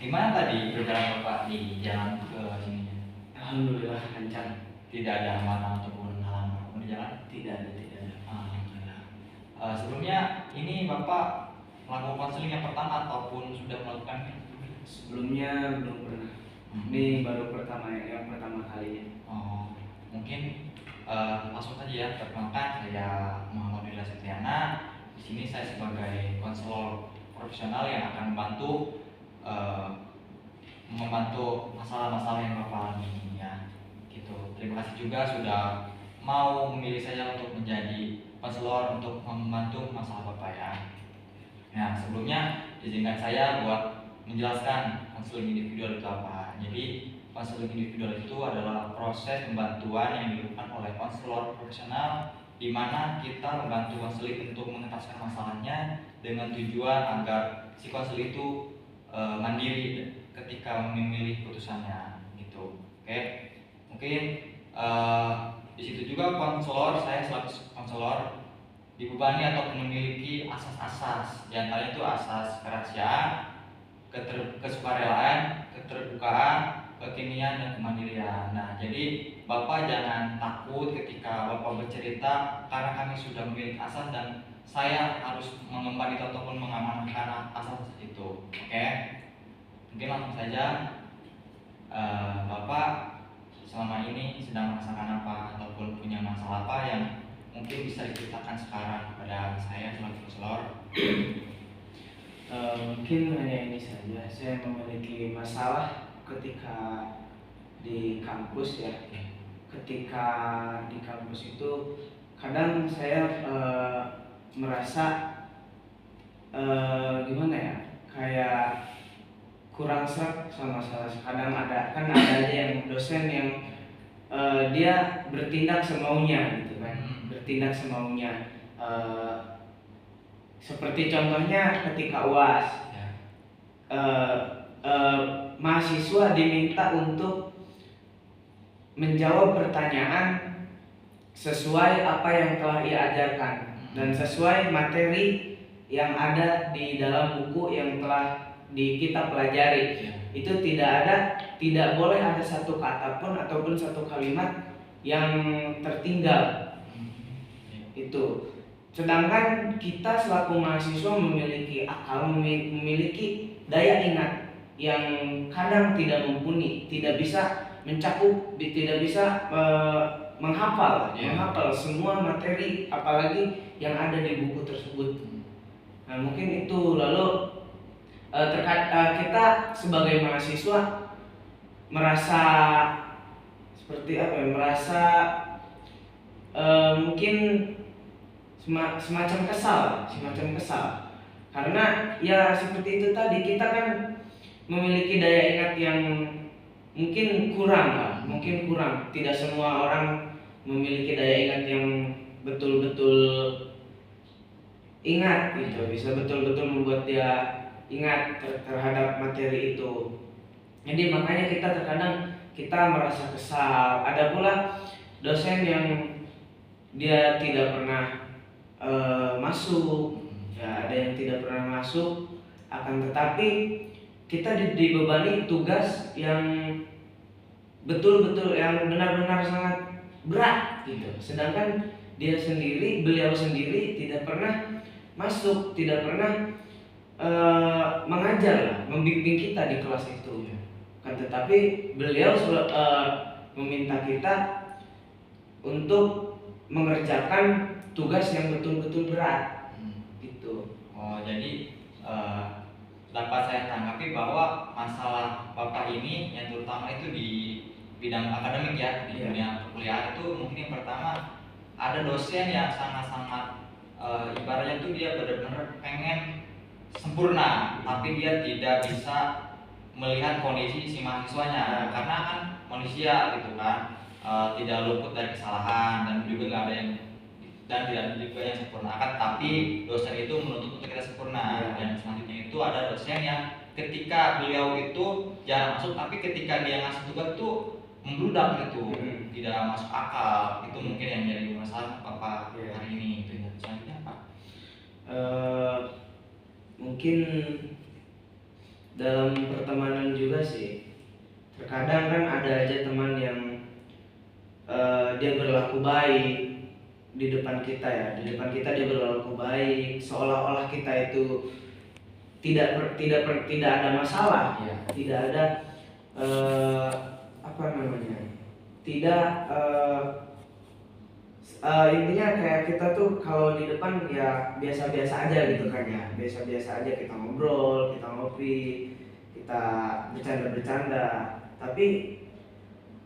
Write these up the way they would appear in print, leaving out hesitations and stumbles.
Gimana tadi perjalanan Bapak di jalan ke sini? Alhamdulillah lancar. Tidak ada hambatan ataupun halangan apapun di jalan? Tidak ada. Alhamdulillah. Sebelumnya ini Bapak melakukan konseling yang pertama ataupun sudah melakukannya? Sebelumnya belum pernah. Ini baru yang pertama kalinya. Oh, mungkin langsung saja ya. Perkenalkan, saya Muhammad Ridha Septiana. Di sini saya sebagai konselor profesional yang akan membantu masalah-masalah yang Bapak alami ya. Gitu. Terima kasih juga sudah mau memilih saya untuk menjadi konselor untuk membantu masalah Bapak ya. Nah, sebelumnya izinkan saya buat menjelaskan konseling individual itu apa. Jadi, konseling individual itu adalah proses pembantuan yang dilakukan oleh konselor profesional di mana kita membantu konseling untuk mengentaskan masalahnya dengan tujuan agar si konseling itu mandiri ketika memilih putusannya gitu. Oke. Mungkin di situ juga saya selaku konselor dibebani atau memiliki asas-asas, di antaranya itu asas kerahasiaan, kesukarelaan, keterbukaan, kekinian, dan kemandirian. Nah, jadi Bapak jangan takut ketika Bapak bercerita karena kami sudah memiliki asas dan saya harus mengemban itu ataupun mengamanahkan asas itu. Oke? Mungkin langsung saja, Bapak selama ini sedang merasakan apa ataupun punya masalah apa yang mungkin bisa diceritakan sekarang kepada saya selaku konselor? Mungkin hanya ini saja. Saya memiliki masalah ketika di kampus ya. Ketika di kampus itu kadang saya merasa gimana ya, kayak kurang serak sama salah. Kadang ada aja yang dosen yang dia bertindak semaunya gitu kan, bertindak semaunya. Seperti contohnya ketika UAS, mahasiswa diminta untuk menjawab pertanyaan sesuai apa yang telah ia ajarkan dan sesuai materi yang ada di dalam buku yang telah kita pelajari. Itu tidak boleh ada satu kata pun ataupun satu kalimat yang tertinggal. Itu. Sedangkan kita selaku mahasiswa memiliki akal, memiliki daya ingat yang kadang tidak mumpuni, tidak bisa mencakup, tidak bisa menghafal semua materi apalagi yang ada di buku tersebut. Nah, mungkin itu. Lalu kita sebagai mahasiswa merasa seperti apa ya? Merasa mungkin semacam kesal karena ya seperti itu tadi, kita kan memiliki daya ingat yang mungkin kurang. Tidak semua orang memiliki daya ingat yang betul-betul ingat gitu, bisa betul-betul membuat dia ingat terhadap materi itu. Jadi makanya terkadang kita merasa kesal. Ada pula dosen yang dia tidak pernah masuk, ya ada yang tidak pernah masuk, akan tetapi kita dibebani tugas yang betul-betul yang benar-benar sangat berat gitu. Sedangkan beliau sendiri tidak pernah masuk, tidak pernah mengajar, membimbing kita di kelas itu. Kan tetapi beliau meminta kita untuk mengerjakan tugas yang betul-betul berat gitu. Oh, jadi dapat saya tanggapi bahwa masalah Bapak ini yang terutama itu di bidang akademik ya, di dunia perkuliahan itu mungkin yang pertama ada dosen yang sangat-sangat ibaratnya tuh dia benar-benar pengen sempurna, tapi dia tidak bisa melihat kondisi si mahasiswanya karena kan manusia gitu kan, tidak luput dari kesalahan dan juga nggak ada yang tidak ada juga yang sempurna, tapi dosen itu menuntut untuk kita sempurna. Dan selanjutnya itu ada dosen yang ketika beliau itu jarang masuk, tapi ketika dia ngasih tugas tuh membludak gitu, tidak masuk akal. Itu mungkin yang jadi masalah Bapak hari ini itu ya. Selanjutnya apa? Mungkin dalam pertemanan juga sih, terkadang kan ada aja teman yang dia berlaku baik di depan kita ya, di depan kita dia berlaku baik, seolah-olah kita itu tidak ada masalah, tidak ada apa namanya, tidak intinya kayak kita tuh kalau di depan ya biasa-biasa aja gitu kan ya, biasa-biasa aja, kita ngobrol, kita ngopi, kita bercanda-bercanda, tapi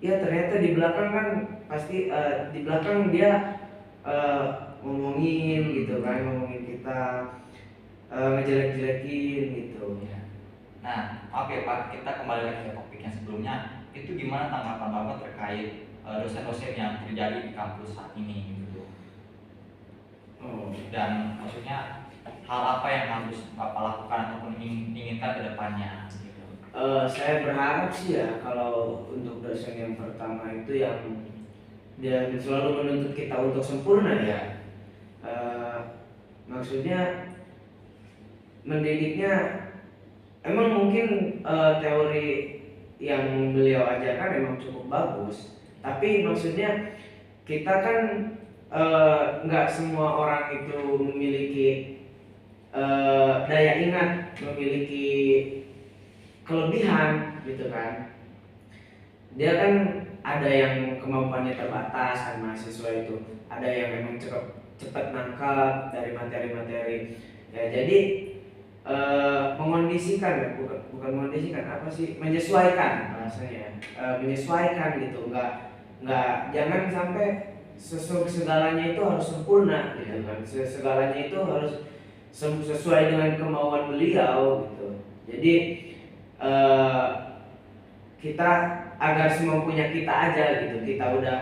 ya ternyata di belakang kan pasti di belakang dia ngomongin gitu kan, ngomongin kita, ngejelek-jelekin gitu. Nah, oke Pak, kita kembali lagi ke topik yang sebelumnya. Itu gimana tanggapan Bapak terkait dosen-dosen yang terjadi di kampus saat ini gitu? Dan maksudnya hal apa yang harus Bapak lakukan ataupun inginkan ke depannya gitu? Saya berharap sih ya, kalau untuk dosen yang pertama itu yang dia selalu menuntut kita untuk sempurna ya. Maksudnya mendidiknya emang mungkin teori yang beliau ajarkan memang cukup bagus, tapi maksudnya kita kan nggak semua orang itu memiliki daya ingat, memiliki kelebihan gitu kan. Dia kan ada yang kemampuannya terbatas kan, mahasiswa itu ada yang memang cepat nangkap dari materi-materi ya. Jadi mengondisikan, bukan mengondisikan, apa sih, menyesuaikan bahasanya, menyesuaikan gitu, nggak jangan sampai segalanya itu harus sempurna gitu kan, segalanya itu harus sesuai dengan kemauan beliau gitu. Jadi kita agar semampunya kita aja gitu, kita udah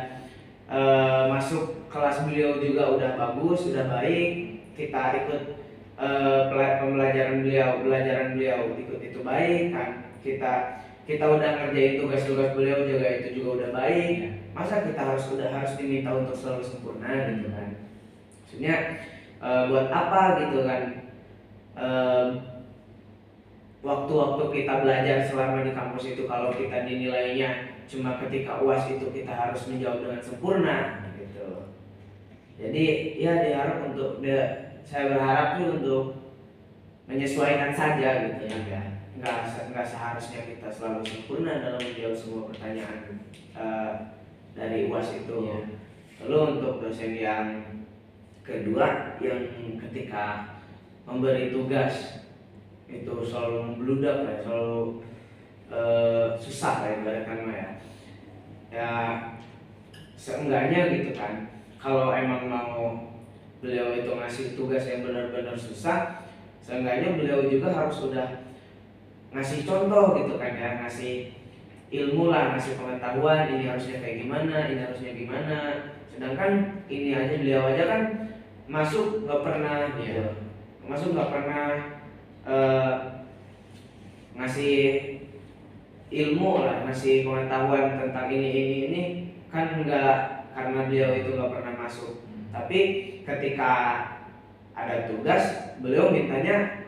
masuk kelas beliau juga udah bagus, udah baik, kita ikut pembelajaran beliau ikut itu baik kan, kita udah ngerjain tugas-tugas beliau juga itu juga udah baik, masa kita harus diminta untuk selalu sempurna gitu kan. Maksudnya buat apa gitu kan, waktu-waktu kita belajar selama di kampus itu kalau kita dinilainya cuma ketika UAS itu kita harus menjawab dengan sempurna gitu. Jadi ya saya berharap sih untuk menyesuaikan saja gitu ya, nggak seharusnya kita selalu sempurna dalam menjawab semua pertanyaan dari UAS itu. Lalu untuk dosen yang kedua yang ketika memberi tugas itu selalu membludak ya, selalu susah ya ibaratkan ya seenggaknya gitu kan, kalau emang mau beliau itu ngasih tugas yang benar-benar susah, seenggaknya beliau juga harus sudah ngasih contoh gitu kan ya, ngasih ilmu lah, ngasih pengetahuan, ini harusnya kayak gimana, ini harusnya gimana. Sedangkan ini aja beliau aja kan masuk nggak pernah gitu, masuk nggak pernah ngasih ilmu lah, ngasih pengetahuan tentang ini kan enggak, karena beliau itu nggak pernah masuk. Tapi ketika ada tugas, beliau mintanya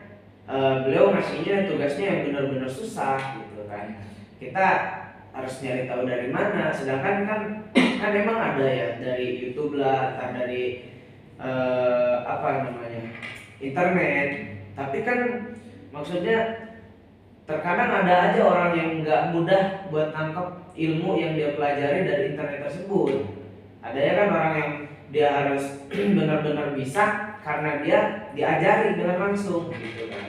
beliau ngasihnya tugasnya yang benar-benar susah gitu kan. Kita harus nyari tahu dari mana, sedangkan kan memang ada ya dari YouTube lah, atau dari internet. Tapi kan maksudnya terkadang ada aja orang yang nggak mudah buat nangkep ilmu yang dia pelajari dari internet tersebut. Ada ya kan orang yang dia harus benar-benar bisa karena dia diajari dengan langsung gitu kan.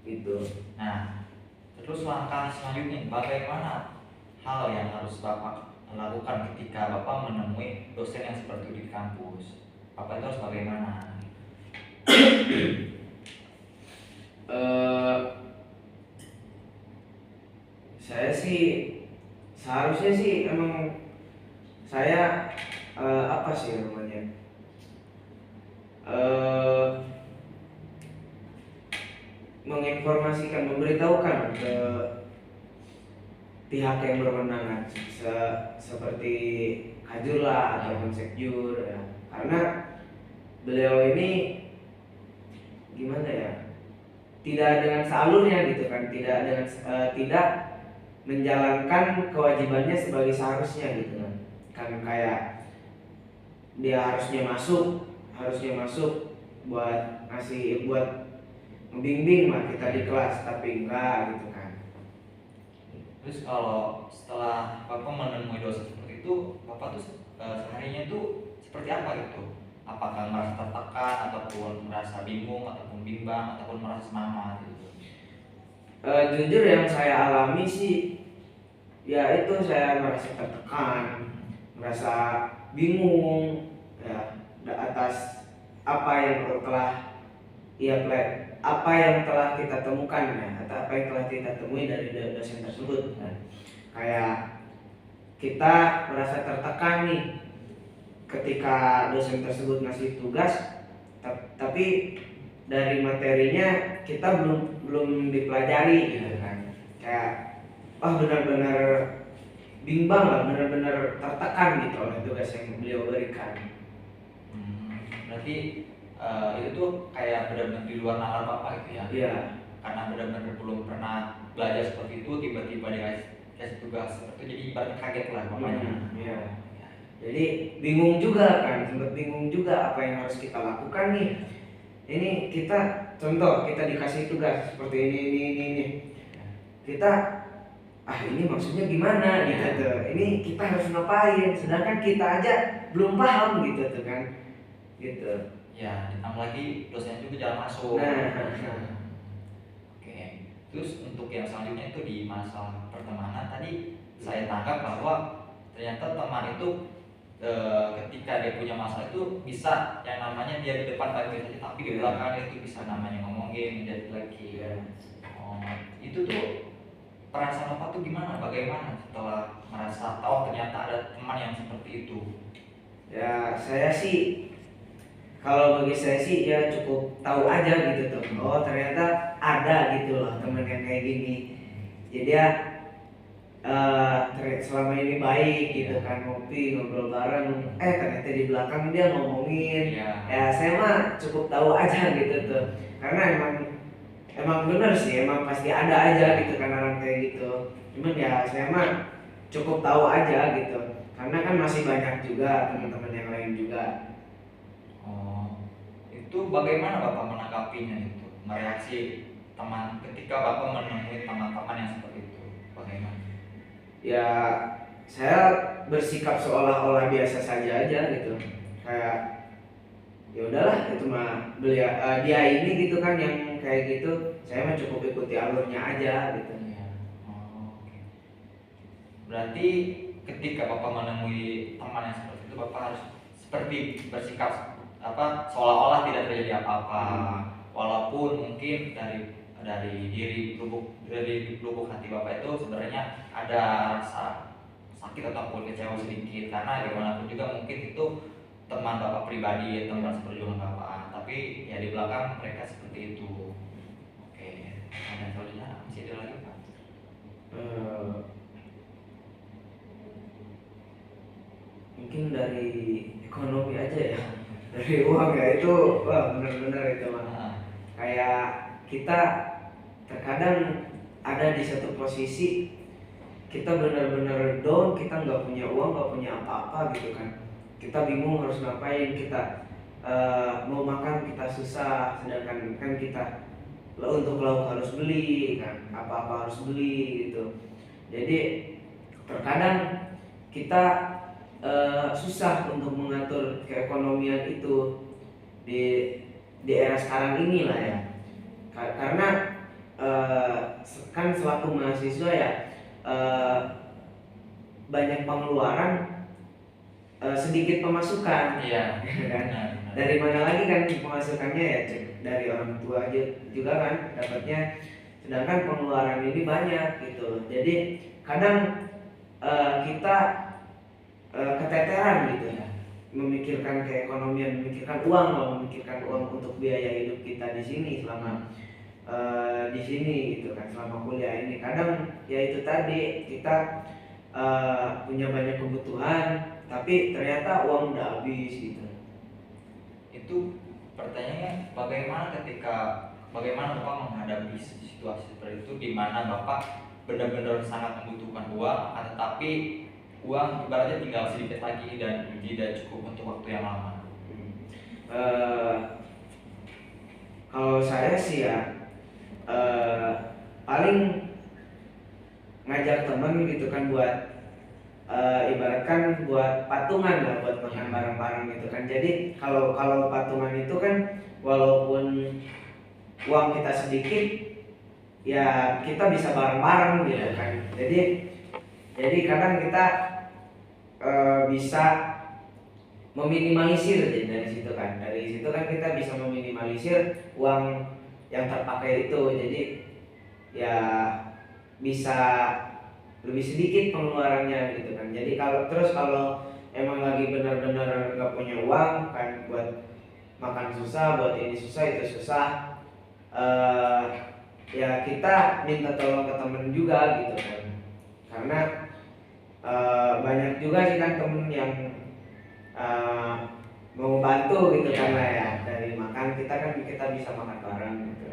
Gitu. Nah, terus langkah selanjutnya bagaimana hal yang harus Bapak lakukan ketika Bapak menemui dosen yang seperti itu di kampus? Bapak itu harus bagaimana? Saya sih seharusnya sih emang saya apa sih namanya, menginformasikan, memberitahukan ke pihak yang berwenang seperti Kajur lah ataupun Sekjur ya. Karena beliau ini gimana ya, tidak dengan sealurnya gitu kan, tidak menjalankan kewajibannya sebagai seharusnya gitu kan kayak dia harusnya masuk buat membimbing lah kita di kelas, tapi enggak gitu kan. Terus kalau setelah Bapak menemui dosen seperti itu, Bapak tuh seharinya tuh seperti apa gitu? Apakah merasa tertekan ataupun merasa bingung ataupun bimbang ataupun merasa semangat gitu? Jujur yang saya alami sih ya itu, saya merasa tertekan, merasa bingung ya atas apa yang telah apa yang telah kita temukan ya, atau apa yang telah kita temui dari dosen tersebut kan. Kayak kita merasa tertekan nih ketika dosen tersebut ngasih tugas, tapi dari materinya kita belum dipelajari gitu kan. Kayak benar-benar bimbang lah, benar-benar tertekan gitu oleh tugas yang beliau berikan. Berarti itu tuh kayak benar-benar di luar nalar Bapak gitu ya? Iya. Karena benar-benar belum pernah belajar seperti itu, tiba-tiba dikasih tugas seperti itu, jadi ibaratnya kaget lah Bapaknya. Iya. Jadi bingung juga kan, sempat bingung juga apa yang harus kita lakukan nih. Ini kita contoh, kita dikasih tugas seperti ini. Kita ini maksudnya gimana gitu tuh. Ini kita harus ngapain, sedangkan kita aja belum paham gitu tuh kan. Gitu. Ya, ditambah lagi dosennya juga jarang masuk. Oke. Terus untuk yang selanjutnya itu di masa pertemanan tadi saya tangkap bahwa ternyata teman itu ketika dia punya masalah itu bisa yang namanya dia di depan baik saja, tapi di belakang itu bisa namanya ngomongin jadi lagi. Itu tuh perasaan Bapak tuh gimana? Bagaimana setelah merasa ternyata ada teman yang seperti itu? Ya saya sih, kalau bagi saya sih ya cukup tahu aja gitu tuh. Oh ternyata ada gitu loh teman yang kayak gini. Jadi ya selama ini baik gitu kan, ngobrol bareng. Ternyata di belakang dia ngomongin. Ya saya mah cukup tahu aja gitu tuh. Karena emang bener sih, emang pasti ada aja gitu kan orang kayak gitu. Cuman ya saya mah cukup tahu aja gitu. Karena kan masih banyak juga teman-teman yang lain juga. Itu bagaimana Bapak menanggapinya itu? Mereaksi teman ketika Bapak menemui teman-teman yang seperti itu, bagaimana? Ya saya bersikap seolah-olah biasa saja aja gitu. Kayak ya udahlah itu mah dia ini gitu kan yang kayak gitu. Saya mah cukup ikuti alurnya aja gitu. Okay. Berarti ketika Bapak menemui teman yang seperti itu, Bapak harus seperti bersikap seolah-olah tidak terjadi apa-apa, walaupun mungkin dari lubuk hati Bapak itu sebenarnya ada rasa sakit ataupun kecewa sedikit, karena bagaimanapun juga mungkin itu teman Bapak pribadi, teman seperjuangan Bapak, tapi ya di belakang mereka seperti itu. Oke, ada selanjutnya masih ada lagi Pak? Mungkin dari ekonomi aja ya. Dari uang ya itu benar-benar itu mah. Kayak kita terkadang ada di satu posisi kita benar-benar down, kita nggak punya uang, nggak punya apa-apa gitu kan. Kita bingung harus ngapain, kita mau makan kita susah, sedangkan kan kita untuk lauk harus beli kan, apa-apa harus beli gitu. Jadi terkadang kita susah untuk mengatur keekonomian itu di era sekarang ini lah ya. Karena kan selaku mahasiswa ya banyak pengeluaran, sedikit pemasukan. Iya. Kan? Dari mana lagi kan pemasukannya ya, dari orang tua aja juga kan dapatnya, sedangkan pengeluaran ini banyak gitu. Jadi kadang kita keteteran gitu ya, memikirkan keekonomian, memikirkan uang untuk biaya hidup kita di sini selama di sini gitu kan selama kuliah ini. Kadang ya itu tadi kita punya banyak kebutuhan tapi ternyata uang udah habis gitu. Itu pertanyaannya bagaimana Bapak menghadapi situasi seperti itu di mana Bapak benar-benar sangat membutuhkan uang, tetapi uang ibaratnya tinggal sedikit lagi dan tidak cukup untuk waktu yang lama. Eh, Kalau saya sih ya paling ngajak temen gitu kan buat ibaratkan buat patungan lah, buat makan bareng-bareng gitu kan. Jadi kalau patungan itu kan walaupun uang kita sedikit ya kita bisa bareng-bareng gitu kan. Jadi kadang kita bisa meminimalisir dari situ kan. Dari situ kan kita bisa meminimalisir uang yang terpakai itu. Jadi ya bisa lebih sedikit pengeluarannya gitu kan. Jadi kalau emang lagi benar-benar nggak punya uang kan, buat makan susah, buat ini susah itu susah, ya kita minta tolong ke temen juga gitu kan. Karena banyak juga sih kan temen yang mau bantu gitu kan lah ya, dari makan kita bisa makan bareng gitu.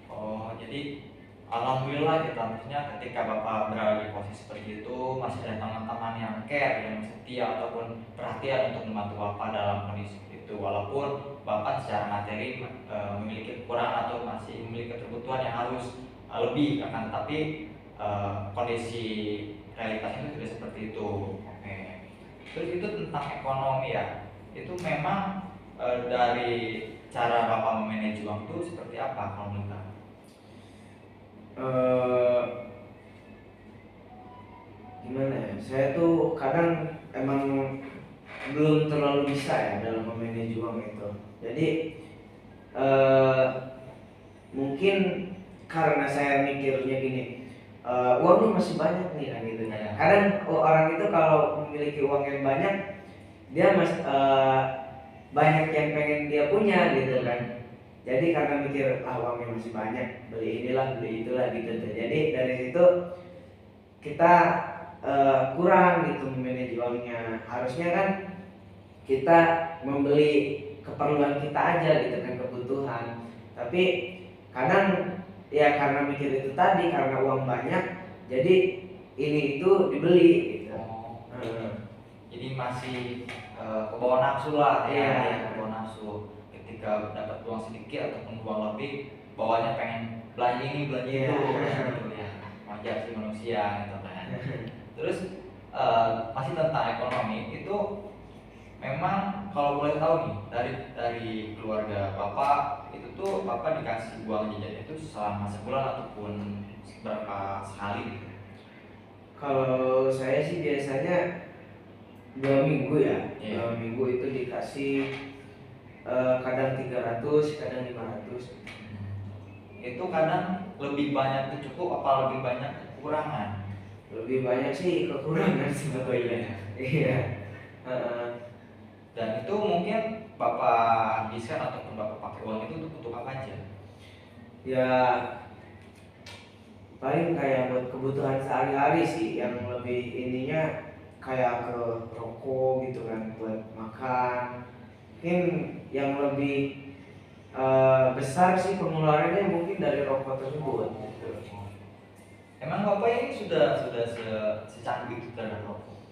Oh, jadi alhamdulillah kita maksudnya ketika Bapak berada di posisi seperti itu masih ada teman-teman yang care, yang setia ataupun perhatian untuk membantu Bapak dalam kondisi itu, walaupun Bapak secara materi memiliki kekurangan atau masih memiliki kebutuhan yang harus lebih, akan tetapi kondisi realitasnya itu tidak seperti itu. Oke. Terus itu tentang ekonomi ya. Itu memang dari cara Bapak memanage uang itu seperti apa kalau menurut Bapak? Gimana ya? Saya tuh kadang emang belum terlalu bisa ya dalam memanage uang itu. Jadi mungkin karena saya mikirnya gini, uangnya masih banyak nih kan gitu. Kadang orang itu kalau memiliki uang yang banyak, dia banyak yang pengen dia punya gitu kan. Jadi karena mikir uangnya masih banyak, beli inilah beli itulah gitu tuh. Jadi dari situ kita kurang gitu memanage uangnya. Harusnya kan kita membeli keperluan kita aja gitu kan, kebutuhan. Tapi kadang ya karena mikir itu tadi, karena uang banyak, jadi ini itu dibeli gitu. Jadi masih kebawa nafsu lah ya, kebawa nafsu. Ketika dapat uang sedikit ataupun uang lebih, bawahnya pengen belanja ini belanja itu gitu ya. Wajar sih manusia gitu kan. Terus masih tentang ekonomi itu, memang kalau boleh tahu nih dari keluarga Bapak itu tuh Bapak dikasih uang jajan itu selama sebulan ataupun berapa sekali gitu? Kalau saya sih biasanya 2 minggu ya. 2 minggu itu dikasih kadang 300, kadang 500. Itu kadang lebih banyak kecukup apa lebih banyak kekurangan? Lebih banyak sih kekurangan sebetulnya. Iya. Dan itu mungkin Bapak habiskan ataupun Bapak pakai uang itu untuk apa aja? Ya paling kayak buat kebutuhan sehari-hari sih, yang lebih ininya kayak ke rokok gitu kan, buat makan. Mungkin yang lebih besar sih pengeluarannya mungkin dari rokok tersebut gitu. Emang Bapak ini sudah secanggih itu terhadap rokok?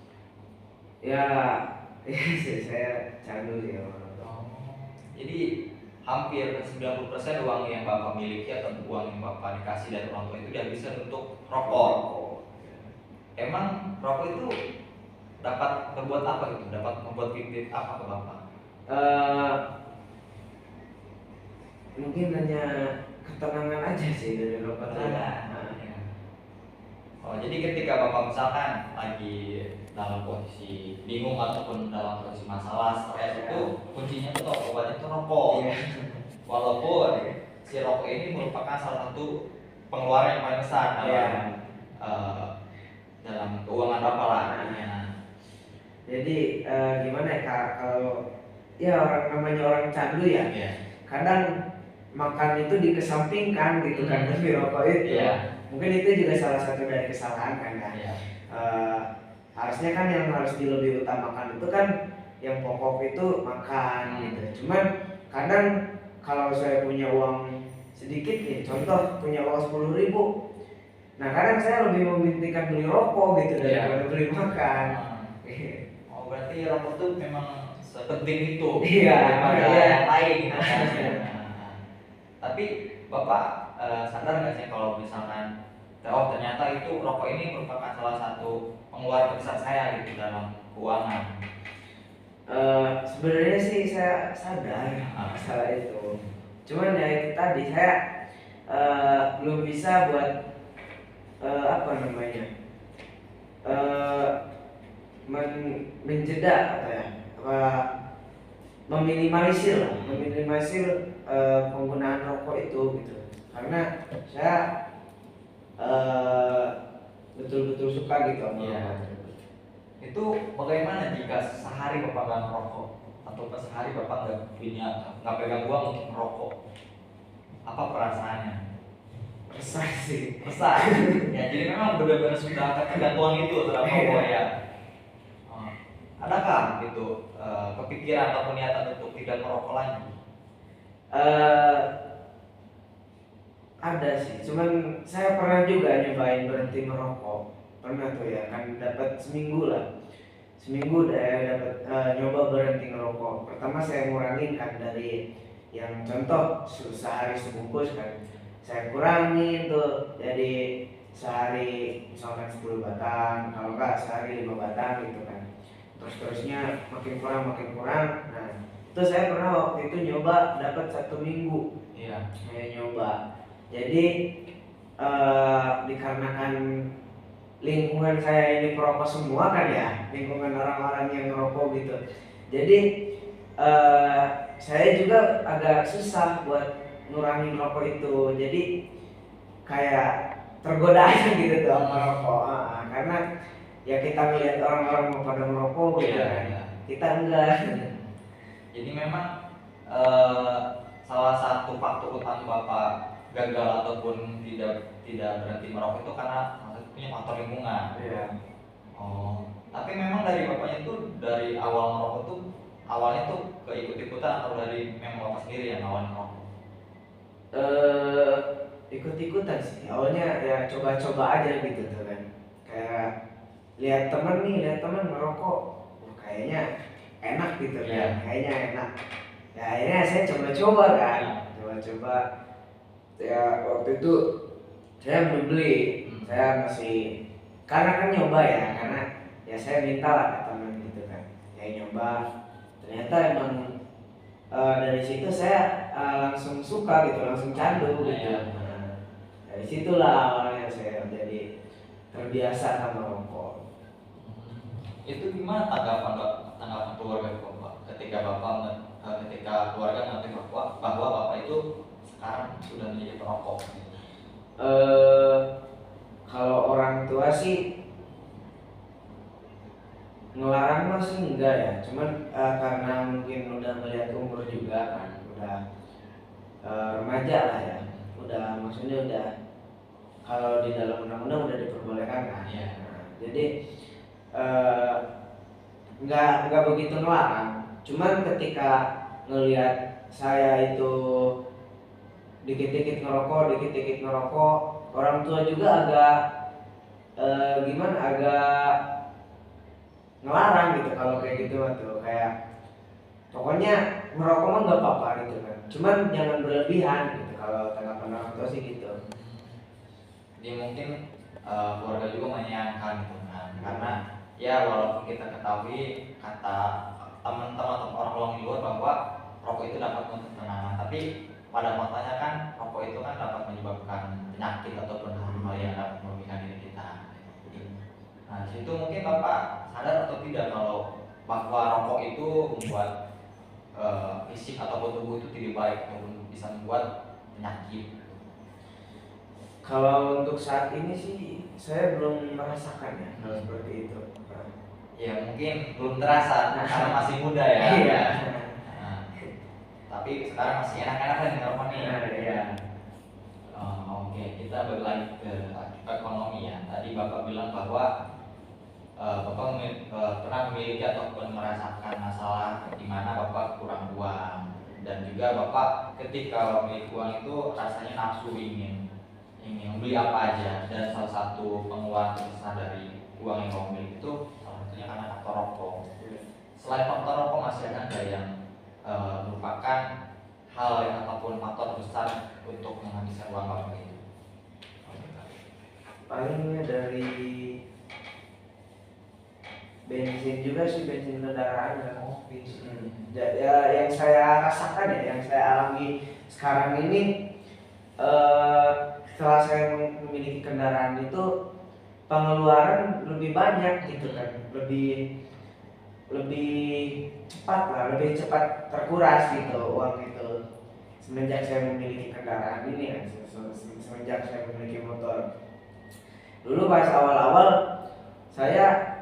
Ya, saya candu sih ya. Jadi hampir 90% uang yang Bapak miliki atau uang yang Bapak dikasih dari orang tua itu dihabiskan untuk rokok. Emang rokok itu dapat berbuat apa gitu? Dapat membuat fiktif apa ke Bapak? Mungkin hanya ketenangan aja sih dari rokok. Oh, jadi ketika Bapak misalkan lagi dalam posisi bingung ataupun dalam posisi masalah stres itu kuncinya itu obatnya itu rokok. Walaupun si rokok ini merupakan salah satu pengeluaran yang paling besar dalam keuangan Bapak lah. Jadi gimana ya Kak, kalau ya namanya orang candu ya, kadang makan itu dikesampingkan gitu kan demi rokok itu. Iya. Mungkin itu juga salah satu dari kesalahan kan ya. Iya. Harusnya kan yang harus lebih utamakan itu kan yang pokok itu makan gitu. Cuman kadang kalau saya punya uang sedikit nih, contoh punya uang 10.000, nah kadang saya lebih mementingkan beli rokok gitu daripada beli makan. Oh berarti rokok tuh memang sepenting itu Iya, daripada iya. yang lain gitu kan. Tapi Bapak sadar nggak sih kalau misalkan ternyata itu rokok ini merupakan salah satu pengeluaran besar saya gitu dalam keuangan. Sebenarnya sih saya sadar masalah itu. Cuman ya itu tadi saya belum bisa buat menjeda atau ya meminimalisir penggunaan rokok itu gitu. Karena saya betul-betul suka gitu sama rokok tersebut. Itu bagaimana jika sehari Bapak nggak merokok atau sehari Bapak nggak pegang uang untuk merokok? Apa perasaannya? Resah sih. Resah. Ya jadi memang benar-benar sudah ketergantungan itu terhadap rokok ya. Adakah gitu kepikiran atau niatan untuk tidak merokok lagi? Ada sih, cuman saya pernah juga nyobain berhenti merokok. Pernah tuh ya, kan dapat seminggu dapat nyoba berhenti ngerokok. Pertama saya ngurangin kan dari yang contoh sehari sebungkus kan, saya kurangin tuh jadi sehari misalkan 10 batang, kalau enggak sehari 5 batang gitu kan. Terusnya makin kurang. Nah itu saya pernah waktu itu nyoba dapat 1 minggu. Iya. Saya nyoba. Jadi dikarenakan lingkungan saya ini perokok semua kan ya, lingkungan orang-orang yang ngerokok gitu. Jadi saya juga agak susah buat ngurangin rokok itu. Jadi kayak tergoda aja gitu tuh sama rokok. Karena ya kita melihat orang-orang mau pada merokok gitu kan. Kita enggak. Jadi memang salah satu faktor utama Bapak gagal ataupun tidak berhenti merokok itu karena punya faktor lingkungan. Iya. Oh, tapi memang dari Bapaknya itu dari awal merokok tuh awalnya tuh keikut-ikutan atau dari memang Bapak sendiri yang awal merokok? Ikut-ikutan sih. Awalnya ya coba-coba aja gitu tuh kan. Kayak lihat teman merokok, kayaknya enak gitu kan, kayaknya enak. Ya akhirnya saya coba-coba kan, coba-coba. Ya waktu itu saya belum beli, saya masih karena kan nyoba ya, karena ya saya minta lah ke teman gitu kan, saya nyoba. Ternyata emang dari situ saya langsung suka gitu, langsung candu gitu. Nah, dari situlah awalnya saya jadi terbiasa sama rokok. Itu gimana tanggapan keluarga Bapak ketika keluarga ngerti bahwa Bapak itu sekarang sudah menjadi perokok? Kalau orang tua sih ngelarang masih enggak ya, cuman karena mungkin udah melihat umur juga kan, udah remaja lah ya, maksudnya udah kalau di dalam undang-undang udah diperbolehkan kan. Nah, jadi nggak begitu ngelarang, cuman ketika ngelihat saya itu dikit-dikit ngerokok, orang tua juga agak agak ngelarang gitu kalau kayak gitu tuh, kayak pokoknya merokok mah nggak apa-apa gitu kan, cuman jangan berlebihan gitu, kalau tanggapan orang tua sih gitu. Jadi mungkin keluarga juga menyayangkan gitu kan, karena ya walaupun kita ketahui kata teman-teman atau orang di luar bahwa rokok itu dapat untuk ketenangan, tapi pada faktanya kan rokok itu kan dapat menyebabkan penyakit ataupun hal-hal yang dapat merugikan diri kita. Nah, situ mungkin Bapak sadar atau tidak kalau bahwa rokok itu membuat fisik ataupun tubuh itu tidak baik ataupun bisa membuat penyakit. Kalau untuk saat ini sih saya belum merasakan ya hal seperti itu. Ya mungkin belum terasa karena masih muda ya. Iya. Nah, Tapi sekarang masih enak-enak kan ngerokok nih. Nah, iya. Oke, kita balik lagi ke ekonomi ya. Tadi Bapak bilang bahwa Bapak pernah memiliki ataupun merasakan masalah di mana Bapak kurang uang, dan juga Bapak ketika memiliki uang itu rasanya nafsu ingin membeli apa aja, dan salah satu pengeluaran terbesar dari uang yang Bapak miliki itu salah satunya karena faktor rokok. Selain faktor rokok, masih ada nggak yang merupakan hal yang ataupun faktor besar untuk menghabiskan uang Bapak itu? Palingnya dari bensin juga sih, bensin kendaraan ya. Ya, yang saya rasakan ya, yang saya alami sekarang ini, setelah saya memiliki kendaraan itu pengeluaran lebih banyak gitu kan, lebih cepat lah, lebih cepat terkuras gitu uang itu semenjak saya memiliki kendaraan ini ya, semenjak saya memiliki motor. Dulu pas awal-awal saya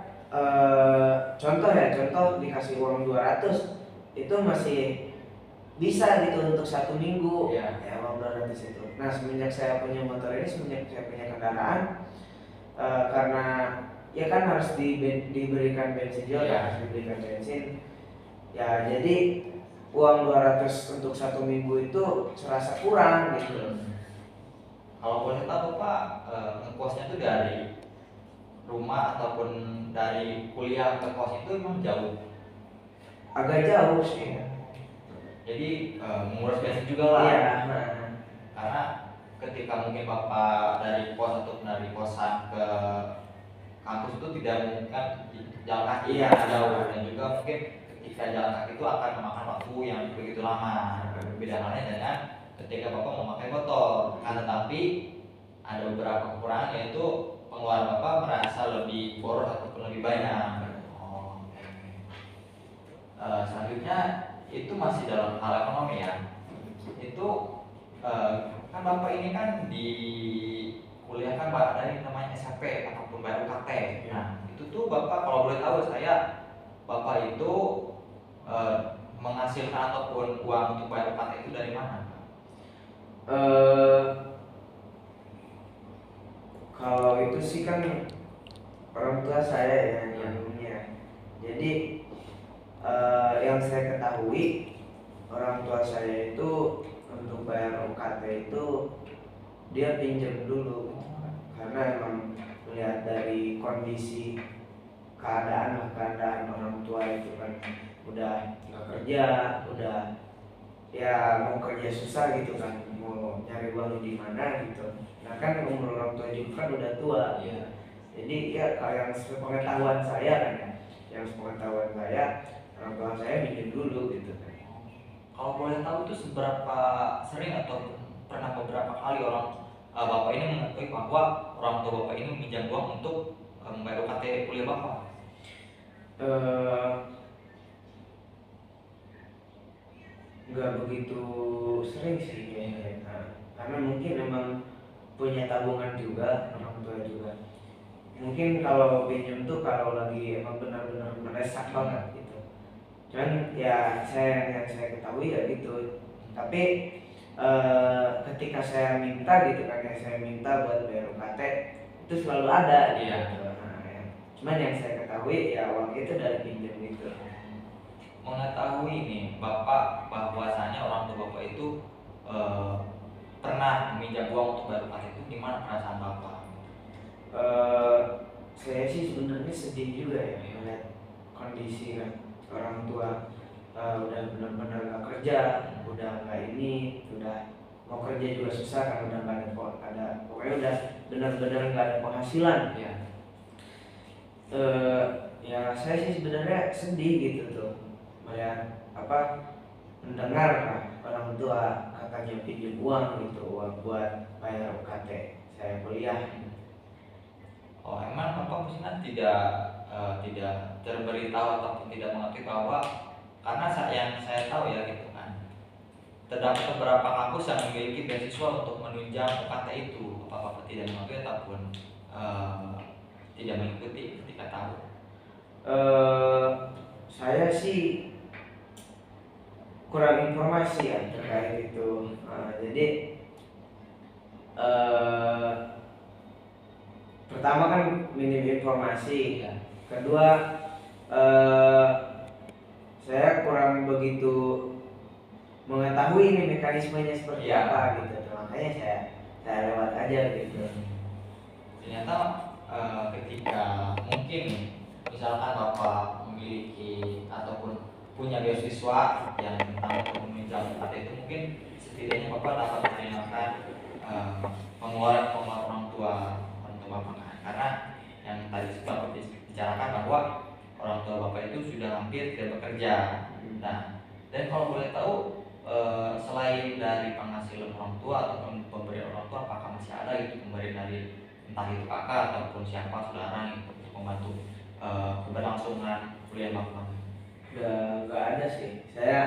contoh dikasih uang 200 itu masih bisa gitu untuk 1 minggu ya uang 200 itu. Nah, semenjak saya punya motor ini, semenjak saya punya kendaraan, karena ya kan harus diberikan bensin juga, harus diberikan bensin ya, jadi uang 200 untuk 1 minggu itu serasa kurang gitu. Kalau boleh tahu Pak, ngekosnya itu dari rumah ataupun dari kuliah ke kos itu memang jauh? Agak jauh sih ya. Jadi menguras bensin juga lah. Iya. Karena ketika mungkin Bapak dari kos atau dari kosan ke kampus itu tidak memungkinkan jalan kaki jauh, dan juga mungkin ketika jalan kaki itu akan memakan waktu yang begitu lama. Berbeda halnya dengan ketika Bapak memakai motor. Tetapi ada beberapa kekurangan, yaitu pengeluaran Bapak merasa lebih boros ataupun lebih banyak. Selanjutnya itu masih dalam hal ekonomi ya. Itu kan Bapak ini kan di kuliah kan Pak ada yang namanya SHP ataupun bayar UKT. Nah, itu tuh Bapak kalau boleh tahu saya, Bapak itu menghasilkan ataupun uang untuk bayar UKT itu dari mana? Kalau itu sih kan orang tua saya yang punya. Jadi yang saya ketahui, orang tua saya itu untuk bayar UKT itu dia pinjam dulu, karena emang melihat dari kondisi keadaan orang tua itu kan udah nggak kerja, udah ya mau kerja susah gitu kan, mau nyari uang di mana gitu. Nah kan umur orang tua juga kan udah tua. Jadi ya kalau yang sepengetahuan saya kan ya, orang tua saya minjem dulu gitu kan. Kalau boleh tahu itu seberapa sering atau pernah beberapa kali Bapak ini mengakui bahwa orang tua Bapak ini meminjam uang untuk membayar UKT kuliah Bapak? Nggak begitu sering sih kayaknya. Nah, karena mungkin memang punya tabungan juga, orang tua juga. Mungkin kalau pinjam tuh kalau lagi emang benar-benar mendesak banget gitu. Cuman ya yang saya ketahui ya gitu. Tapi ketika saya minta gitu kan, saya minta buat bayar UKT itu selalu ada gitu. Nah, ya. Cuman yang saya ketahui ya uang itu dari pinjam gitu. Mengetahui nih Bapak bahwasanya orang tua Bapak itu pernah meminjam uang untuk bayar UKT itu, gimana perasaan Bapak? Saya sih sebenarnya sedih juga ya melihat kondisi kan orang tua udah benar-benar nggak kerja, udah nggak ini, udah mau kerja juga susah kan, udah nggak ada pokoknya udah benar-benar nggak ada penghasilan. Ya saya sih sebenarnya sedih gitu tuh melihat mendengar lah orang tua katanya pinjam uang gitu, uang buat bayar UKT saya kuliah. Emang Bapak mestinya tidak terberitahu ataupun tidak mengerti bahwa, karena yang saya tahu ya gitu kan, terdapat beberapa kampus yang memiliki beasiswa untuk menunjang UKT itu. Bapak tidak mengetahui ataupun tidak mengikuti ketika tahu? Saya sih kurang informasi ya terkait itu. Jadi pertama kan minim informasi, Ya. kedua saya kurang begitu mengetahui ini mekanismenya seperti Iya. apa gitu, makanya saya lewat aja gitu. Ternyata ketika mungkin nih, misalkan Bapak memiliki ataupun punya beasiswa yang tentang ekonomi jalan itu, mungkin setidaknya Bapak dapat meringankan pengeluaran orang tua Bapak kan? Karena yang tadi Bapak bicarakan bahwa orang tua Bapak itu sudah hampir tidak bekerja. Nah, dan kalau boleh tahu selain dari penghasilan orang tua ataupun pemberian orang tua, apakah masih ada gitu pemberian dari entah itu kakak ataupun siapa saudara gitu, untuk membantu keberlangsungan kuliah Bapak? Nggak ada sih. Saya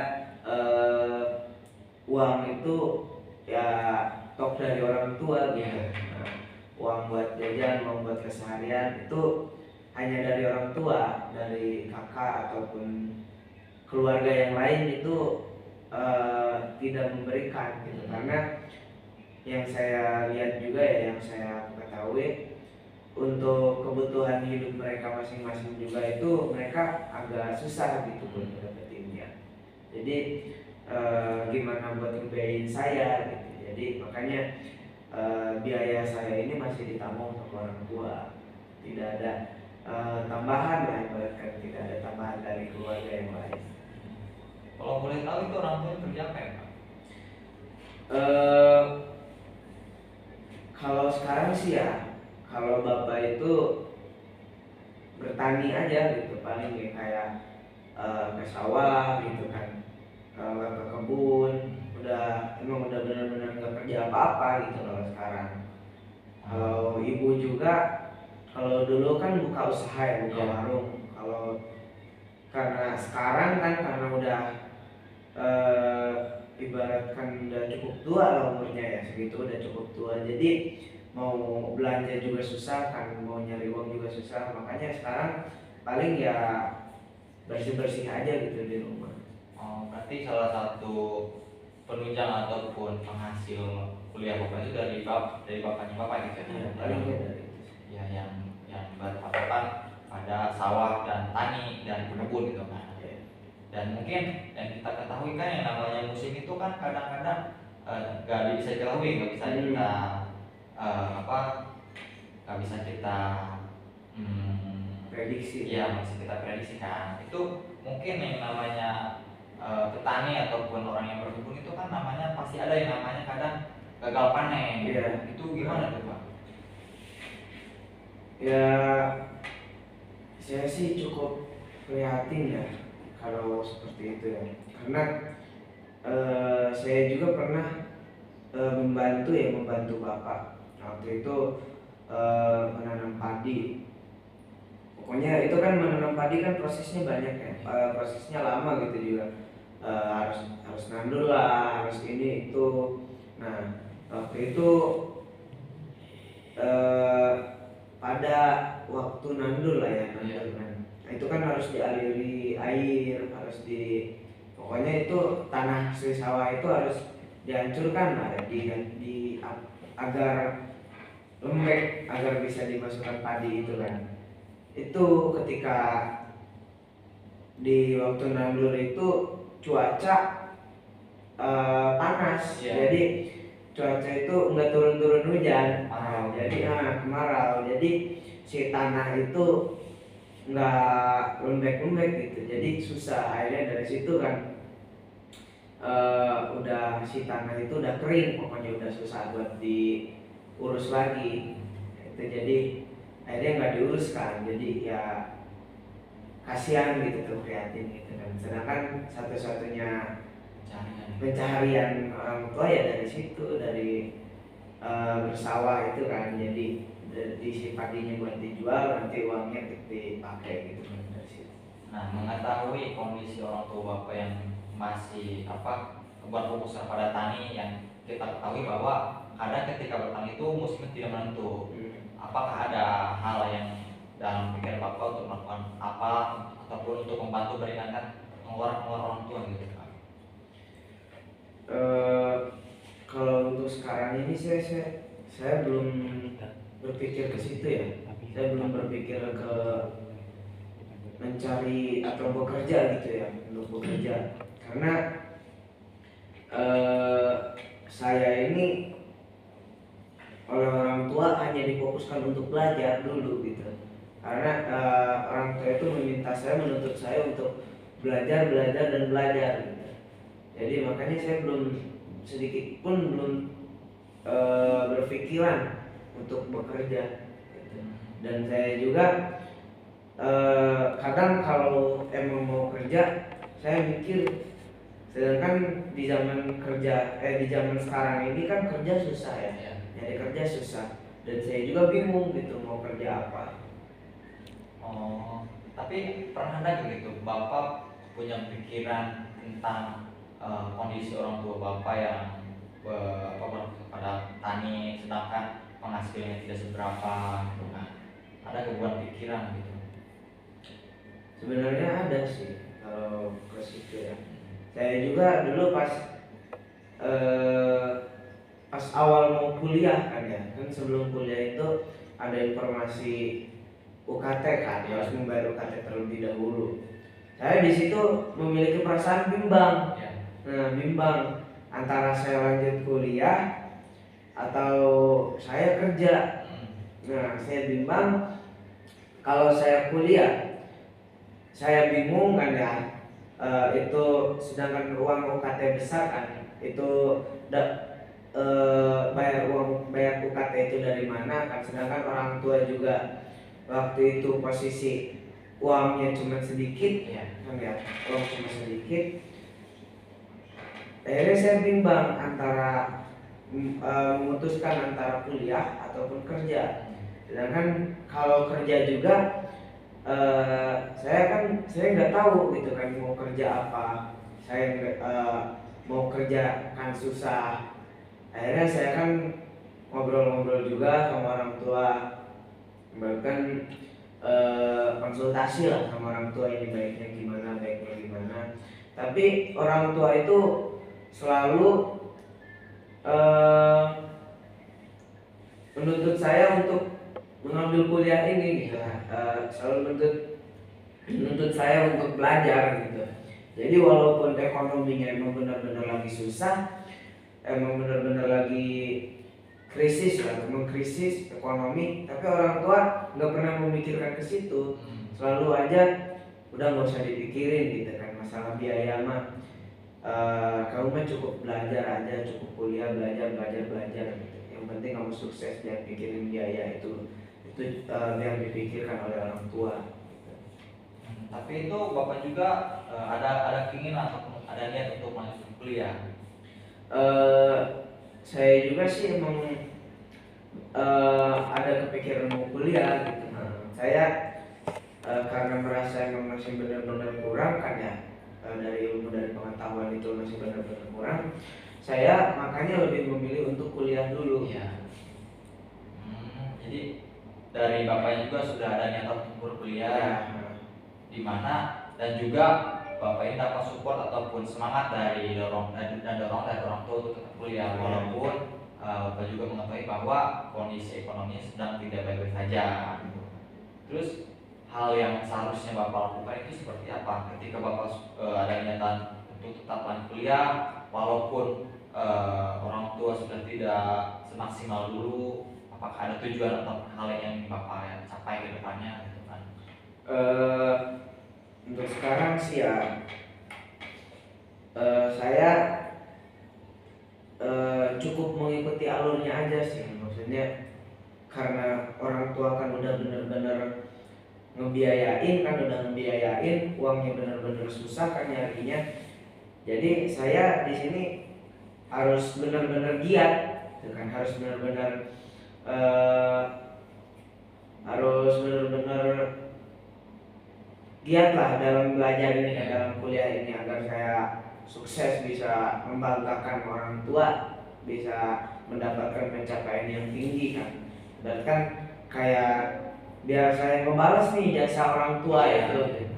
uang itu ya tok dari orang tua gitu. Nah, uang buat jajan, uang buat keseharian itu hanya dari orang tua, dari kakak ataupun keluarga yang lain itu tidak memberikan gitu. Karena yang saya lihat juga ya, yang saya ketahui, untuk kebutuhan hidup mereka masing-masing juga itu mereka agak susah gitu buat dapetinnya. Jadi gimana buat ngebiayain saya gitu. Jadi makanya biaya saya ini masih ditanggung sama orang tua. Tidak ada tambahan lah, ibaratkan tidak ada tambahan dari keluarga yang lain. Kalau boleh tahu itu orang tua kerja apa ya Pak? Kalau sekarang sih ya, kalau bapak itu bertani aja gitu, paling ya kayak ke sawah gitu kan, ke kebun, emang udah benar-benar nggak kerja apa-apa gitu kalau sekarang. Kalau ibu juga, kalau dulu kan buka usaha ya, buka warung. Kalau karena sekarang kan karena udah ibaratkan udah cukup tua lah umurnya ya, segitu udah cukup tua, jadi mau belanja juga susah kan, mau nyari uang juga susah, makanya sekarang paling ya bersih-bersih aja gitu di rumah. Oh, berarti salah satu penunjang ataupun penghasil kuliah Bapak itu dari bapaknya Bapak gitu ya? Paling ya dari itu. Ya, yang berpatokan pada sawah dan tani dan kebun gitu kan. Dan mungkin yang kita ketahui kan yang namanya musim itu kan kadang-kadang nggak bisa diketahui, nggak bisa kita nggak bisa kita prediksi. Ya, masih kita prediksikan. Itu mungkin yang namanya petani ataupun orang yang berkebun itu kan namanya pasti ada yang namanya kadang gagal panen. Iya. Itu gimana tuh Pak? Ya, saya sih cukup prihatin ya kalau seperti itu ya, karena saya juga pernah membantu bapak waktu itu menanam padi. Pokoknya itu kan menanam padi kan prosesnya banyak ya, prosesnya lama gitu juga, harus nandul lah, harus ini itu. Nah waktu itu pada waktu nandul lah ya, nandul kan. Nah, itu kan harus dialiri air, pokoknya itu tanah sawah itu harus dihancurkan lah, agar lembek, agar bisa dimasukkan padi itu kan. Itu ketika di waktu nandul itu cuaca panas, jadi cuaca itu nggak turun hujan, jadi kemarau, jadi si tanah itu nggak lembek gitu, jadi susah. Akhirnya dari situ kan udah si tanah itu udah kering, pokoknya udah susah buat diurus lagi itu. Jadi akhirnya nggak diuruskan, jadi ya kasihan gitu tuh, prihatin gitu kan. Sedangkan satu-satunya pencaharian orang tua ya dari situ, dari bersawah itu kan. Jadi si padinya buat dijual, nanti uangnya dipakai gitu kan dari situ. Nah, mengetahui kondisi orang tua Bapak yang masih berfokus pada tani, yang kita ketahui bahwa kadang ketika bertani itu musimnya tidak menentu. Apakah ada hal yang dalam pikiran Bapak untuk melakukan apa ataupun untuk membantu meringankan pengeluaran orang tua gitu Pak? Eh, Kalau untuk sekarang ini saya belum berpikir ke situ ya. Saya belum berpikir ke mencari atau bekerja gitu ya, untuk bekerja. Karena eh, saya ini oleh orang tua hanya difokuskan untuk belajar dulu gitu. Karena orang tua itu meminta saya, menuntut saya untuk belajar, belajar dan belajar gitu. Jadi makanya saya belum sedikit pun belum berpikiran untuk bekerja gitu. Dan saya juga kadang kalau emang mau kerja saya mikir, sedangkan di zaman di zaman sekarang ini kan kerja susah ya, Ya. nyari kerja susah, dan saya juga bingung gitu mau kerja apa. Oh, tapi pernah ada gitu Bapak punya pikiran tentang kondisi orang tua Bapak yang pada tani sedangkan penghasilannya tidak seberapa gitu kan? Ada beban pikiran gitu. Sebenarnya ada sih kalau ke situ ya. Saya juga dulu eh, pas awal mau kuliah kan ya, kan sebelum kuliah itu ada informasi UKT kan, harus membayar UKT terlebih dahulu. Saya di situ memiliki perasaan bimbang. Ya. Nah, bimbang antara saya lanjut kuliah atau saya kerja. Nah, saya bimbang. Kalau saya kuliah, saya bingung kan ya. Itu sedangkan uang UKT besar kan, itu bayar UKT itu dari mana kan, sedangkan orang tua juga waktu itu posisi uangnya cuma sedikit kan ya, uang cuma sedikit. Akhirnya saya bimbang antara memutuskan antara kuliah ataupun kerja. Sedangkan kalau kerja juga saya nggak tahu gitu kan mau kerja apa. Mau kerja kan susah. Akhirnya saya kan ngobrol-ngobrol juga sama orang tua, bahkan konsultasi lah sama orang tua, ini baiknya gimana. Tapi orang tua itu selalu menuntut saya untuk mengambil kuliah ini gitu. Selalu menuntut saya untuk belajar gitu. Jadi walaupun ekonominya emang benar-benar lagi susah, emang benar-benar lagi krisis ekonomi, tapi orang tua nggak pernah memikirkan ke situ. Selalu aja udah nggak usah dipikirin gitu kan, masalah biaya mah kamu mah cukup belajar aja, cukup kuliah, belajar gitu. Yang penting kamu sukses, jangan pikirin biaya itu yang dipikirkan oleh orang tua. Tapi itu Bapak juga ada keinginan atau ada niat untuk masuk kuliah? Saya juga sih emang ada kepikiran mau kuliah gitu. Saya karena merasa emang masih benar-benar kurang kan ya, dari ilmu, dari pengetahuan itu masih benar-benar kurang. Saya makanya lebih memilih untuk kuliah dulu. Iya. Jadi dari Bapaknya juga sudah ada niat untuk berkuliah, Ya. di mana dan juga Bapak ini dapat support ataupun semangat dari dorong dari orang tua untuk tetap kuliah, walaupun Bapak juga mengetahui bahwa kondisi ekonomi sedang tidak baik-baik saja. Terus hal yang seharusnya Bapak lakukan itu seperti apa ketika Bapak ada niatan untuk tetap lanjut kuliah walaupun orang tua sudah tidak semaksimal dulu? Apakah ada tujuan atau hal yang Bapak capai ke depannya gitu kan? Untuk sekarang sih ya, saya cukup mengikuti alurnya aja sih. Maksudnya karena orang tua kan udah bener-bener ngebiayain, uangnya bener-bener susah kan nyarinya. Jadi saya di sini harus bener-bener giat, kan harus bener-bener giat lah dalam belajar ini, dalam kuliah ini, agar saya sukses, bisa membanggakan orang tua, bisa mendapatkan pencapaian yang tinggi kan. Dan kan kayak biar saya membalas nih jasa orang tua itu.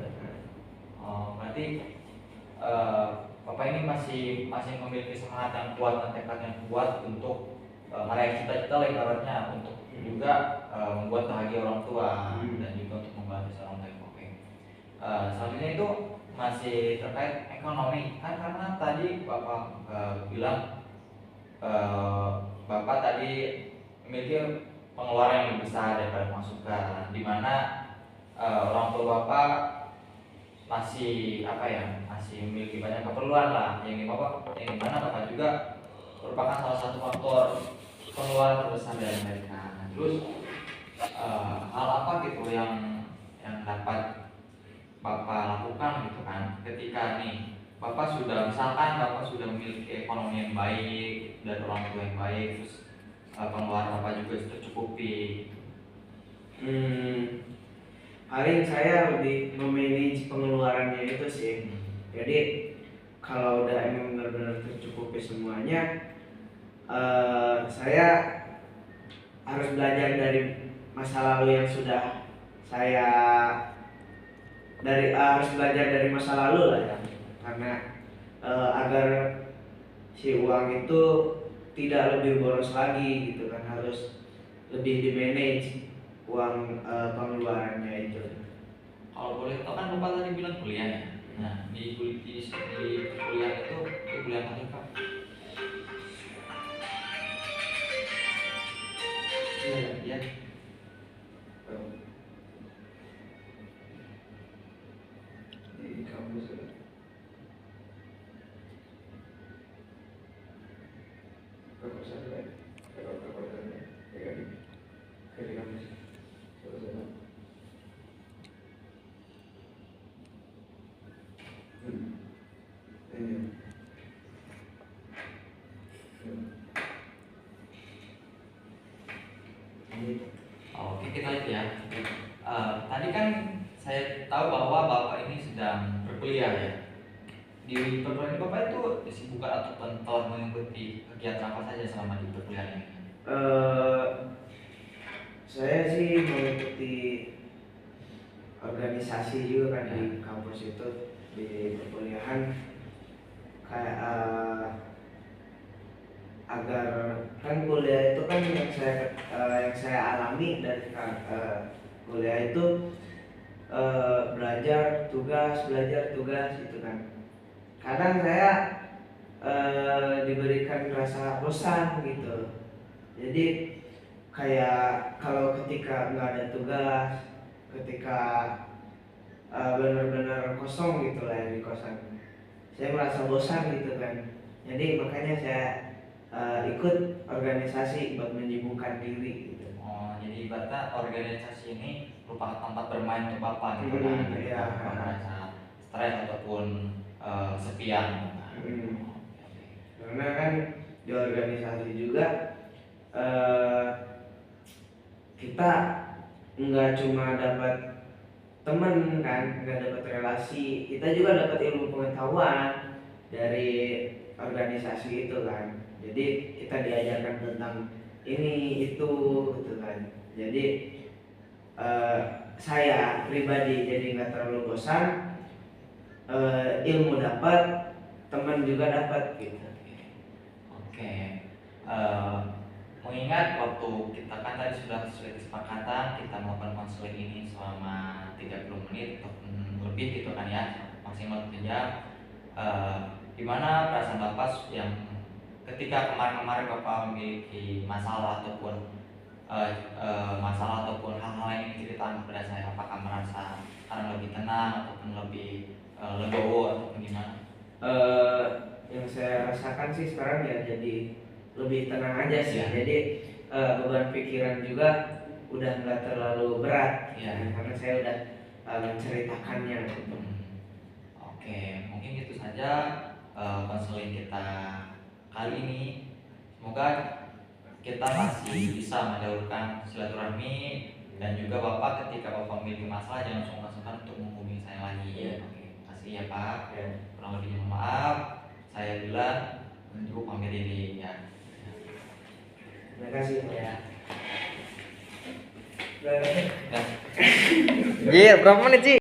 Oh, berarti Bapak ini masih memiliki semangat yang kuat dan tekad yang kuat untuk meraih cita-cita lah ibaratnya, untuk juga membuat bahagia orang tua dan juga untuk membantu seorang baik. Oke. Selanjutnya itu masih terkait ekonomi kan, karena tadi Bapak bilang Bapak tadi memiliki pengeluaran yang lebih besar daripada pemasukan, di mana orang tua Bapak masih masih memiliki banyak keperluan lah, yang dimana Bapak juga merupakan salah satu faktor pengeluaran terbesar dari mereka. Nah, terus hal apa gitu yang dapat Bapak lakukan gitu kan, ketika nih Bapak sudah memiliki ekonomi yang baik dan orang tua yang baik, terus pengeluaran Bapak juga sudah tercukupi. Paling saya lebih memanage pengeluarannya itu sih. Jadi kalau udah emang benar-benar tercukupi semuanya, saya harus belajar dari masa lalu yang sudah saya harus belajar dari masa lalu lah ya, karena agar si uang itu tidak lebih boros lagi gitu kan, harus lebih di manage uang pengeluarannya itu. Kalau boleh tahu kan Bapak tadi bilang kuliah ya. Nah, di kuliah itu kuliah apa Pak? Iya. Di kampus ya. Kampus apa ya? Di kampus. Oke, kita lihat ya. Tadi kan saya tahu bahwa Bapak ini sedang berkuliah ya. Di perkuliahan Bapak itu kesibukan ataupun telah mengikuti kegiatan apa saja selama di perkuliahan ini? Saya sih mengikuti organisasi juga kan di kampus itu, di perkuliahan, kayak agar kan kuliah itu kan yang saya alami dari kuliah itu belajar tugas itu kan. Kadang saya diberikan rasa bosan gitu. Jadi kayak kalau ketika nggak ada tugas, ketika benar-benar kosong gitu lah di kosan, saya merasa bosan gitu kan. Jadi makanya saya ikut organisasi buat menyibukkan diri gitu. Oh, jadi ibaratnya organisasi ini merupakan tempat bermain untuk Bapak gitu kan? Iya. Bapak merasa stres ataupun kesepian gitu kan? Karena kan di organisasi juga kita nggak cuma dapat teman kan, nggak dapat relasi, kita juga dapat ilmu pengetahuan dari organisasi itu kan. Jadi kita diajarkan tentang ini itu gitu kan. Jadi saya pribadi jadi nggak terlalu bosan, ilmu dapat, teman juga dapat gitu. Oke. Mengingat waktu kita kan tadi sudah sesuai kesepakatan kita melakukan konseling ini selama 30 menit ataupun lebih gitu kan ya, maksimal 1 jam. Gimana perasaan Bapak yang ketika kemarin Bapak memiliki masalah ataupun hal-hal yang ingin ceritakan kepada saya, apakah merasa sekarang lebih tenang ataupun lebih legowo ataupun gimana? Yang saya rasakan sih sekarang ya jadi lebih tenang aja sih. Ya. Jadi beban pikiran juga udah nggak terlalu berat Ya. karena saya udah menceritakannya gitu. Oke, mungkin itu saja konseling kita kali ini. Semoga kita masih bisa menjauhkan silaturahmi, dan juga Bapak ketika Bapak memiliki masalah jangan sungkan-sungkan untuk menghubungi saya lagi. Ya. Oke, makasih ya Pak. Ya. Kurang lebihnya mohon maaf. Saya Dilan, cukup pamit diri ya. Terima kasih ya. Iya, berapa menit sih?